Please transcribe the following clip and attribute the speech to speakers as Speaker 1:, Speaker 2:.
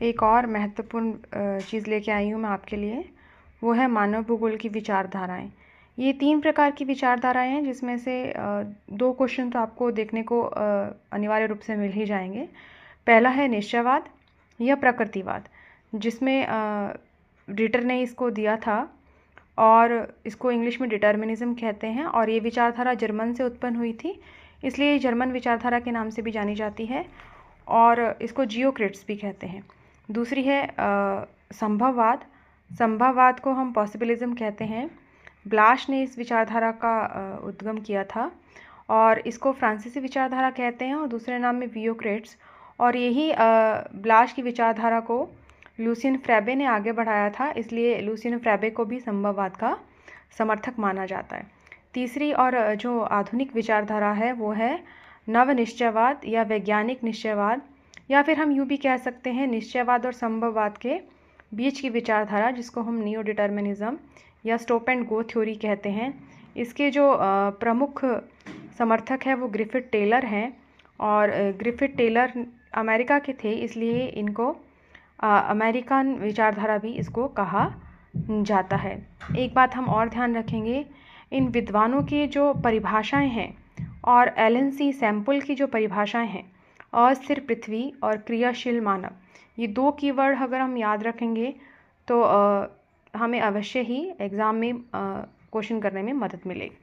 Speaker 1: एक और महत्वपूर्ण चीज़ लेके आई हूँ मैं आपके लिए, वो है मानव भूगोल की विचारधाराएं। ये 3 प्रकार की विचारधाराएं हैं, जिसमें से 2 क्वेश्चन तो आपको देखने को अनिवार्य रूप से मिल ही जाएंगे। पहला है निश्चयवाद या प्रकृतिवाद, जिसमें रिटर ने इसको दिया था और इसको इंग्लिश में डिटर्मिनिज्म कहते हैं, और ये विचारधारा जर्मन से उत्पन्न हुई थी, इसलिए जर्मन विचारधारा के नाम से भी जानी जाती है, और इसको जियोक्रिट्स भी कहते हैं। दूसरी है संभववाद। संभववाद को हम पॉसिबिलिज्म कहते हैं। ब्लाश ने इस विचारधारा का उद्गम किया था, और इसको फ्रांसीसी विचारधारा कहते हैं, और दूसरे नाम में जियोक्रिट्स। और यही ब्लाश की विचारधारा को लुसियन फ्रैबे ने आगे बढ़ाया था, इसलिए लुसियन फ्रैबे को भी संभववाद का समर्थक माना जाता है। तीसरी और जो आधुनिक विचारधारा है वो है नवनिश्चयवाद या वैज्ञानिक निश्चयवाद, या फिर हम यूँ भी कह सकते हैं निश्चयवाद और संभववाद के बीच की विचारधारा, जिसको हम नियो डिटर्मिनिज्म या स्टॉप एंड गो थ्योरी कहते हैं। इसके जो प्रमुख समर्थक है वो ग्रिफिथ टेलर हैं, और ग्रिफिथ टेलर अमेरिका के थे, इसलिए इनको अमेरिकन विचारधारा भी इसको कहा जाता है। एक बात हम और ध्यान रखेंगे, इन विद्वानों की जो परिभाषाएं हैं और एलन सी सैम्पल की जो परिभाषाएं हैं, अस्थिर पृथ्वी और क्रियाशील मानव, ये 2 कीवर्ड अगर हम याद रखेंगे तो हमें अवश्य ही एग्ज़ाम में क्वेश्चन करने में मदद मिलेगी।